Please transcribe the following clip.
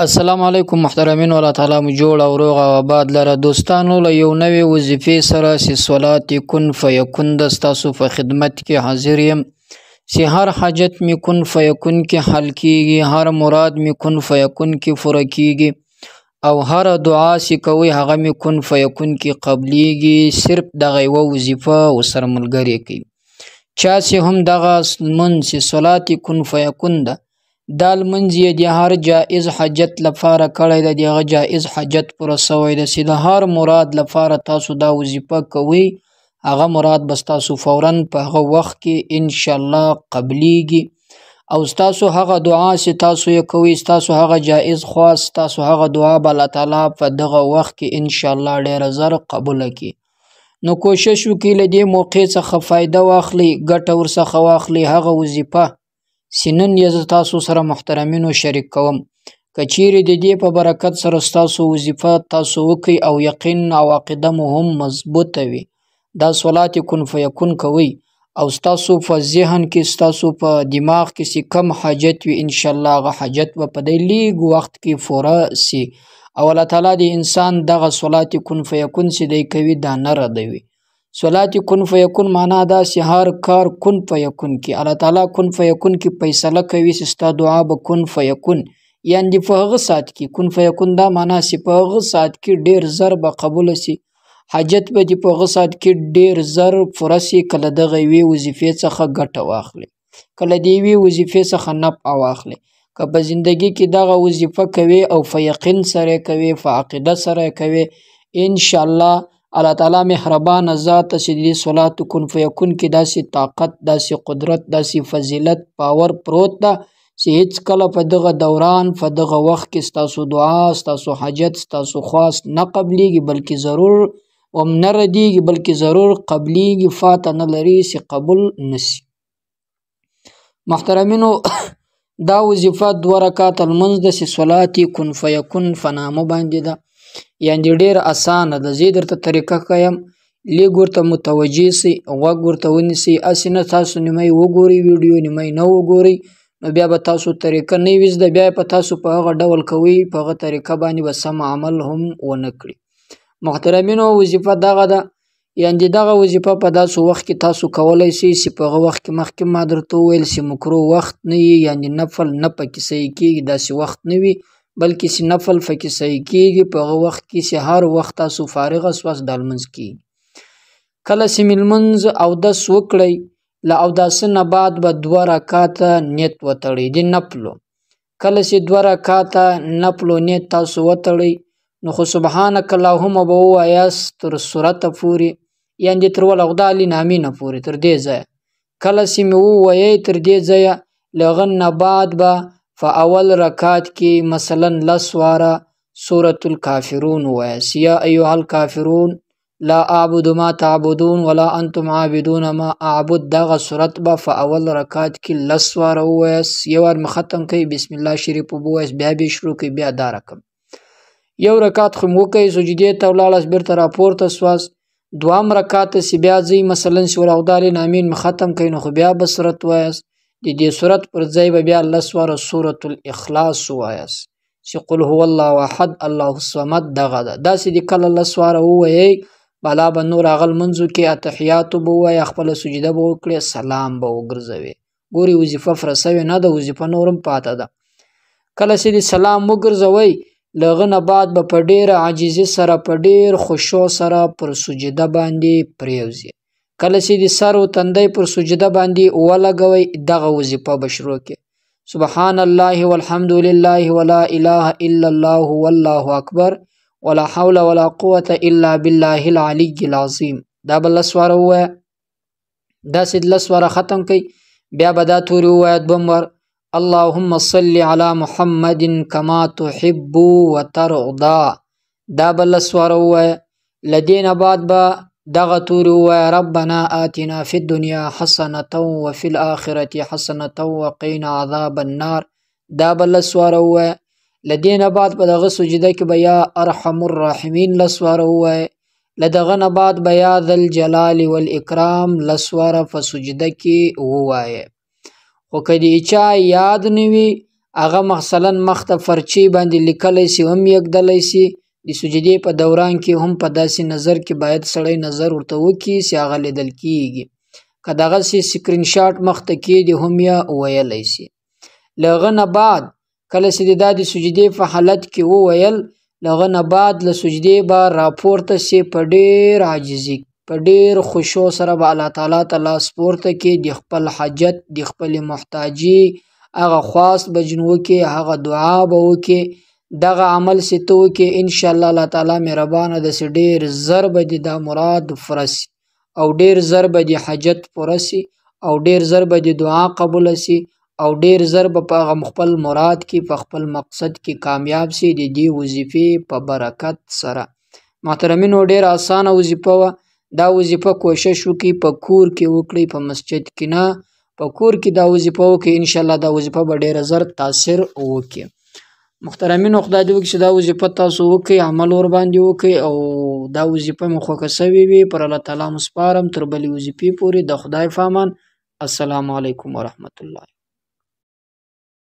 السلام علیکم محترمین، الله تعالی مو جوړ او روغ او آباد لره. دوستانو له یو نوې وظیفې سره چې صلات کن فیکون د ستاسو په خدمت کې حاضر یم. چې هر حاجت می کن فیکون کې حل کیږي، هر مراد می کن فیکون کې پوره کیږي او هر دعا چې کوي هغه می کن فیکون کې قبلیږي. صرف دغه یوه وظیفه ورسره ملګرې کوي. چا چې هم دغه لمونځ چې صلات کن فیکون ده دا لمونځ یې د هر جائز حاجت لپاره کړی ده، د هغه جائز حاجت پوره سوی ده. چې د هر مراد لپاره تاسو دا وظیفه کوئ هغه مراد به ستاسو فورا په هغه وخت کې انشاءالله قبلیږي او ستاسو هغه دعا چې تاسو یې کوئ، ستاسو هغه جائز خواست، ستاسو هغه دعا به الله تعالی په دغه وخت کې انشاءالله ډېره زر قبوله کړي. نو کوشش وکړئ له دې موقع څخه فایده واخلئ، ګټه ورڅخه واخلئ. هغه وظیفه چې نن یې زه تاسو سره محترمینو شریک کوم، که چیرې د دې په برکت سره ستاسو وظیفه تاسو وکئ او یقین او عقیده مو هم مضبوطه وي، دا صلات کن فیکون کوئ او ستاسو په ذهن کې ستاسو په دماغ کې چې کم حاجت وي انشاءالله هغه حاجت به په دې لیږ وخت کې پوره سي او الله تعالی د انسان دغه صلات کن فیکون چې دی کوي دا نه ردوي. صلات کن فیکون معنا دا چې هر کار کن فیکون کې الله تعالی کن فیکون کې فیصله کوي چې ستا دعا به کن فیکون، یعنې په هغه ساعت کې کن فیکون. دا معنا چې په هغه ساعت کې ډېر زر به قبوله سي، حاجت به دې په هغه ساعت کې ډېر زر پوره سي. کله دغه یوې وظیفې څخه ګټه واخلي، کله د یوې وظیفې څخه نفع واخلي. که په زندګي کې دغه وظیفه کوي او په یقین سره کوي، په عقیده سره کوي، انشاءالله الله تعالی مهربانه ذات چې د صلات کن فیکون کې داسې طاقت، داسې قدرت، داسې فضیلت، پاور پروت ده چې هیڅ کله په دغه دوران په دغه وخت کې ستاسو دعا، ستاسو حاجت، ستاسو خواست نه قبلیږي بلکې ضرور هم نه ردیږي بلکې ضرور قبلیږي. فاته نه لري چې قبول نسی. محترمینو دا وظیفه 2 رکعات لمونځ ده چې صلات کن فیکون په نامه باندې ده، یعنې ډېر اسانه ده. زه درته طریقه ښیم، لیږ ورته متوجه سئ، غوږ ورته ونیسئ. هسې نه تاسو نیمه وګورئ ویډیو، نیمه نه وګورئ، نو بیا به تاسو طریقه نه وي زده، بیا به تاسو په هغه ډول کوئ، په هغه طریقه باندې به سم عمل هم ونه کړي. محترمینو وظیفه دغه ده، یعنې دغه وظیفه په داسې وخت کې تاسو کولی شئ چې په هغه وخت کې مخکې ما درته وویل چې مکروه وخت نه وي، یعنې نفل نه پکې صحیح کېږي، داسې وخت نه وي بلکې چې نفل پکې صحیح کېږي په هغه وخت کې چې هر وخت تاسو فارغه سواست دا لمونځ کېږي. کله چې مې لمونځ اودس وکړئ، له اوداسه نه بعد به 2 رکعاته نیت وتړئ د نفلو. کله چې 2 رکعاته نفلو نیت تاسو وتړئ نو خو سبحانک اللهم به ووایاست تر سورته پورې، یعنې تر ولغدال نامې نه پورې، تر دې ځایه. کله چې مې ووایئ تر دې ځایه، له هغه نه بعد به په اول رکعت کې مثلا 10 واره سورة الکافرون ووایاست. یا ایها الکافرون لا اعبد ما تعبدون ولا انتم عابدون ما اعبد. دغه صورت به په اول رکعت کې 10 واره ووایاست. یو وار مې ختم کوي، بسم الله شریف ووایاست، بیا به شروع کوي، بیا دا رقم. یو رکعت خو مې وکړئ، سجدې ته ولاړاست، بیرته راپورته سواست. 2م رکعت چې بیا ځئ مثلا سورة الغدال نامین مې ختم کوي نو خو بیا به صورت وایاست. د دې صورت پر ځای به بیا 10 واره سورة الاخلاص ووایاست چې قل هو الله احد الله الصمد. دغه ده داسې د کله 10 واره ووایئ، بالا به نور هغه لمونځو کې اتحیاتو به ووایئ، خپله سجده به وکړئ، سلام به وګرځوئ. ګورئ وظیفه پوره سوې نه ده، وظیفه نور هم پاته ده. کله چې د سلام وګرځوئ، له هغه نه بعد به په ډېره عاجزي سره په ډېر خشوع سره پر سجده باندې پرېوځئ. کله چې د سر و تندی پر سجده باندې ولګوئ، دغه وظیفه به شروع کړئ. سبحان الله والحمد لله ولا اله الا الله والله اکبر ولا حول ولا قوة الا بالله العلی العظیم. دا به 10 واره ووایه. داسې 10 واره ختم کړئ، بیا به دا تورې ووایه 2م وار، اللهم صل علی محمد کما تحب وترضى. دا به 10 واره ووایه. له دې نه بعد به دغه تورې ووایه، ربنا آتنا فی الدنیا حسنة وفي الآخرة حسنة وقنا عذاب النار. دا به 10 واره ووایه. له دې نه بعد په دغه سجده کې به یا ارحم الراحمین 10 واره ووایه. له دغه نه بعد به یا ذا الجلال والاکرام 10 واره په سجده کې ووایه. خو که د چا یاد نه وي هغه مثلا مخ ته فرچې باندې لیکلی سي هم یږدلی سي. د سجدې په دوران کې هم په داسې نظر کې باید سړی نظر ورته وکړي چې هغه لیدل کیږي. که دغسې سکرین شاټ مخ ته کیږدي هم یا ویلی سي. له هغه نه بعد کله چې دا د سجدې په حالت کې وویل، له هغه نه بعد له سجدې به راپورته سي په ډېر عاجزي، په ډېر خشوع سره به الله تعالی ته لاس پورته کړي، د خپل حاجت، د خپلې محتاجي هغه خواست به جن وکړي، هغه دعا به وکړي. دغه عمل چې ته وکړې انشاءالله الله تعالی مهربانه داسې ډېر زر به دې دا مراد پوره سي او ډېر زر به دې حاجت پوره سي او ډېر زر به دې دعا قبوله سي او ډېر زر به په هغه خپل مراد کې، په خپل مقصد کې کامیاب سي د دې وظیفې په برکت سره. محترمینو، ډېره اسانه وظیفه وه. دا وظیفه کوشش وکړئ په کور کې وکړئ، په مسجد کې نه، په کور کې دا وظیفه وکړئ. انشاءالله دا وظیفه به ډېره زر تاثیر وکړي. محترمینو، خدای دې وکړي چې دا وظیفه تاسو وکړئ، عمل ورباندې وکړئ او دا وظیفه مې خوښه سوې وي. پر الله تعالی مو سپارم تر بلې وظیفې پورې. د خدای په امان. السلام علیکم ورحمة الله.